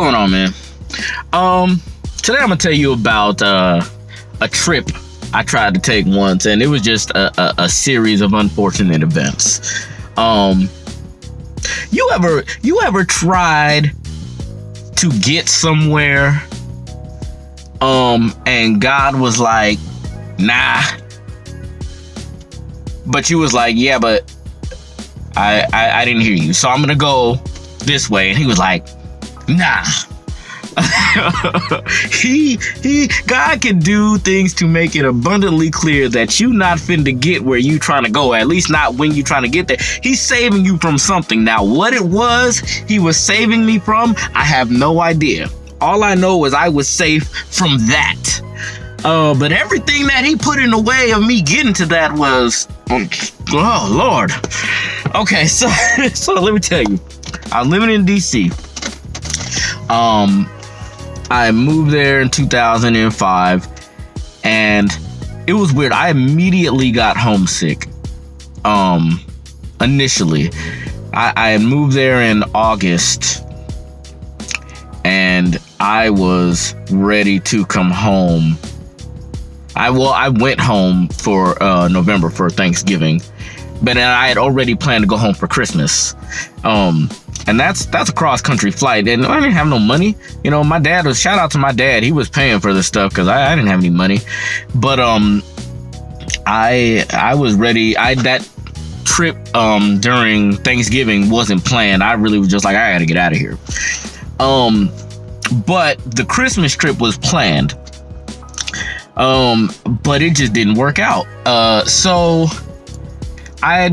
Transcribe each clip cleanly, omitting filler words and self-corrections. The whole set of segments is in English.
going on, man? Today I'm gonna tell you about a trip I tried to take once, and it was just a series of unfortunate events. You ever tried to get somewhere, and God was like, nah, but you was like, yeah, but I didn't hear you, so I'm gonna go this way, and he was like, nah. God can do things to make it abundantly clear that you not finna get where you trying to go, at least not when you trying to get there. He's saving you from something. Now, what it was he was saving me from, I have no idea. All I know is I was safe from that. But everything that he put in the way of me getting to that was, oh Lord. Okay, so let me tell you, I was living in DC. I moved there in 2005, and it was weird. I immediately got homesick. Initially, I had moved there in August, and I was ready to come home. I went home for November for Thanksgiving, but then I had already planned to go home for Christmas. And that's a cross country flight, and I didn't have no money. You know, shout out to my dad. He was paying for this stuff because I didn't have any money. But I was ready. That trip during Thanksgiving wasn't planned. I really was just like, I gotta get out of here. But the Christmas trip was planned. But it just didn't work out. So I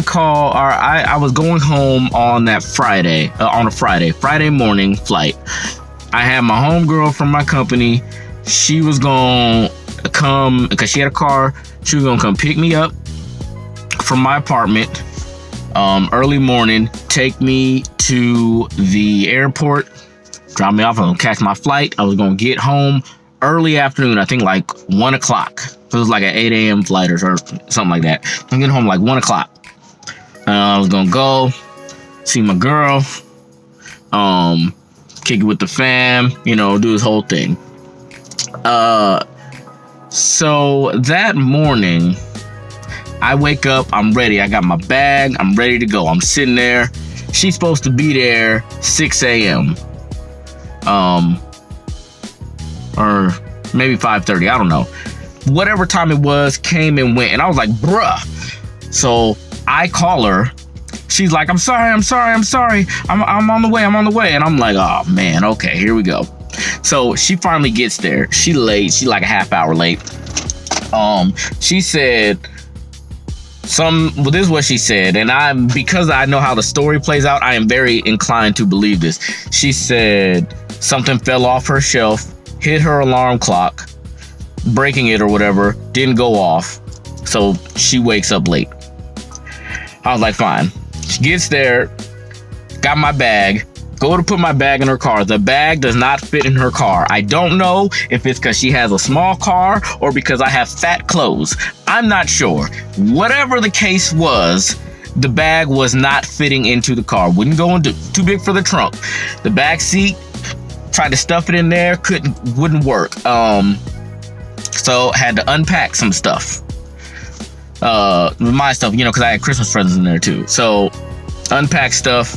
was going home on that Friday, on a Friday morning flight. I had my homegirl from my company. She was going to come, because she had a car, she was going to come pick me up from my apartment early morning, take me to the airport, drop me off, I was going to catch my flight. I was going to get home early afternoon, I think like 1 o'clock. It was like an 8 a.m. flight or something like that. I'm getting home like 1 o'clock. I was gonna go see my girl, kick it with the fam, do this whole thing. So that morning, I wake up, I'm ready. I got my bag, I'm ready to go. I'm sitting there. She's supposed to be there 6 a.m. Or maybe 5:30, I don't know. Whatever time it was, came and went, and I was like, bruh. So I call her. She's like, I'm sorry. I'm on the way. And I'm like, oh man, okay, here we go. So she finally gets there. She late. She like a half hour late. She said this is what she said, and because I know how the story plays out, I am very inclined to believe this. She said something fell off her shelf, hit her alarm clock, breaking it or whatever, didn't go off. So she wakes up late. I was like, fine. She gets there, got my bag, go to put my bag in her car. The bag does not fit in her car. I don't know if it's because she has a small car or because I have fat clothes. I'm not sure. Whatever the case was, the bag was not fitting into the car. Wouldn't go into, too big for the trunk. The back seat, tried to stuff it in there, wouldn't work. So had to unpack some stuff. My stuff, because I had Christmas presents in there too. So unpack stuff,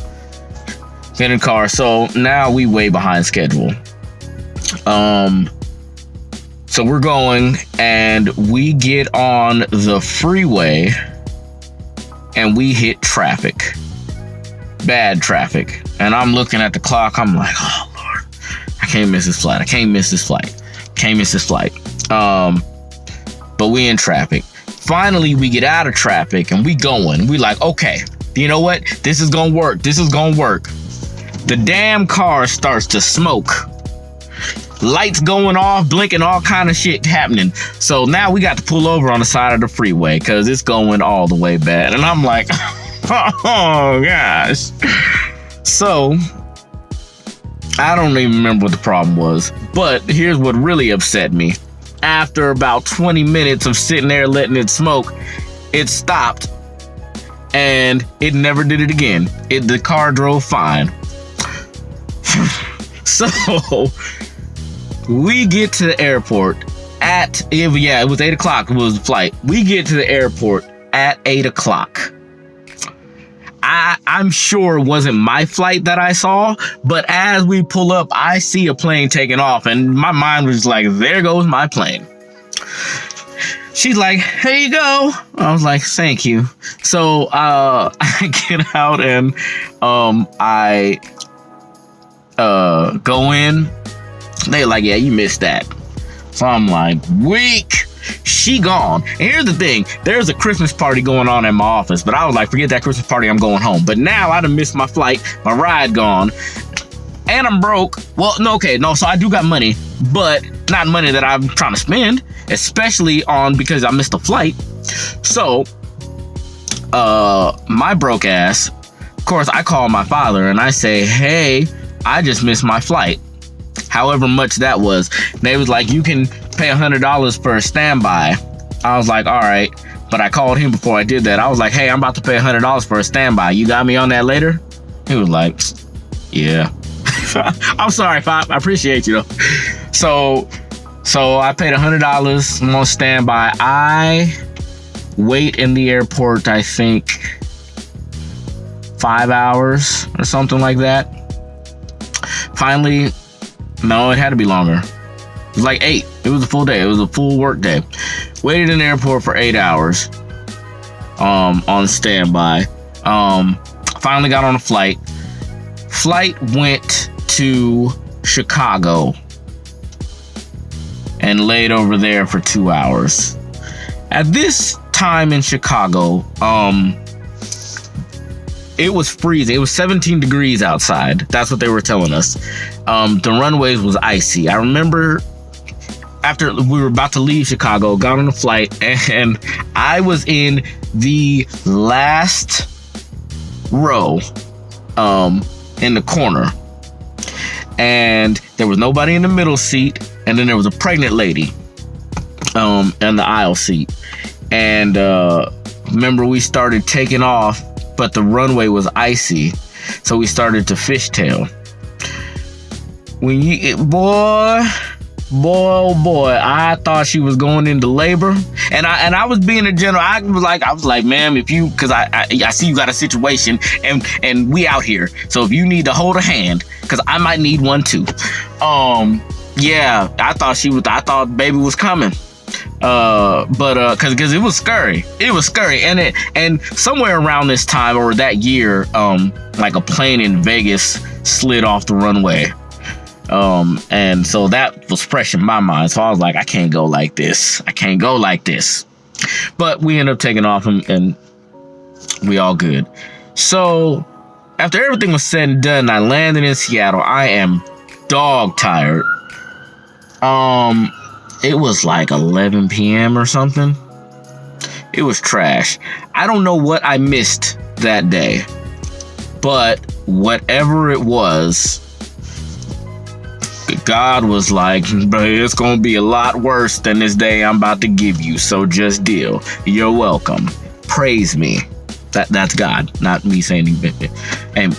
get in the car. So now we way behind schedule. So we're going, and we get on the freeway, and we hit traffic, bad traffic. And I'm looking at the clock. I'm like, oh Lord, I can't miss this flight. But we in traffic. Finally, we get out of traffic and we going. We like, okay, you know what? This is gonna work. The damn car starts to smoke. Lights going off, blinking, all kind of shit happening. So now we got to pull over on the side of the freeway because it's going all the way bad. And I'm like, oh gosh. So I don't even remember what the problem was. But here's what really upset me. After about 20 minutes of sitting there letting it smoke, it stopped and it never did it again. The car drove fine. So we get to the airport it was 8 o'clock was the flight. We get to the airport at 8 o'clock. I'm sure it wasn't my flight that I saw, but as we pull up, I see a plane taking off, and my mind was like, there goes my plane. She's like, here you go. I was like, thank you. So I get out and I go in. They're like, yeah, you missed that. So I'm like, weak. She gone. And here's the thing. There's a Christmas party going on in my office, but I was like, forget that Christmas party. I'm going home. But now I done missed my flight. My ride gone. And I'm broke. Well, no, so I do got money, but not money that I'm trying to spend, especially because I missed a flight. So, my broke ass, of course, I call my father and I say, hey, I just missed my flight. However much that was. They was like, you can pay $100 for a standby. I was like, all right. But I called him before I did that. I was like, hey, I'm about to pay $100 for a standby. You got me on that later? He was like, yeah. I'm sorry, Pop. I appreciate you though. So I paid $100. I'm on standby. I wait in the airport, I think 5 hours or something like that. Finally, no, it had to be longer. It was like 8. It was a full day. It was a full work day. Waited in the airport for 8 hours. On standby. Finally got on a flight. Flight went to Chicago and laid over there for 2 hours. At this time in Chicago, it was freezing. It was 17 degrees outside. That's what they were telling us. The runways was icy. I remember after we were about to leave Chicago, got on a flight, and I was in the last row, in the corner. And there was nobody in the middle seat, and then there was a pregnant lady in the aisle seat. And remember, we started taking off, but the runway was icy, so we started to fishtail. When boy, I thought she was going into labor, and I was being a general. I was like, ma'am, because I see you got a situation, and we out here, so if you need to hold a hand, because I might need one too. Yeah, I thought baby was coming. But because it was scary. It was scary, and somewhere around this time or that year, like a plane in Vegas slid off the runway. And so that was fresh in my mind. So I was like, I can't go like this. But we ended up taking off, and we all good. So after everything was said and done, I landed in Seattle. I am dog tired. It was like 11 p.m. or something. It was trash. I don't know what I missed that day, but whatever it was, God was like, but it's gonna be a lot worse than this day I'm about to give you, so just deal. You're welcome. Praise me. That's God, not me saying anything. And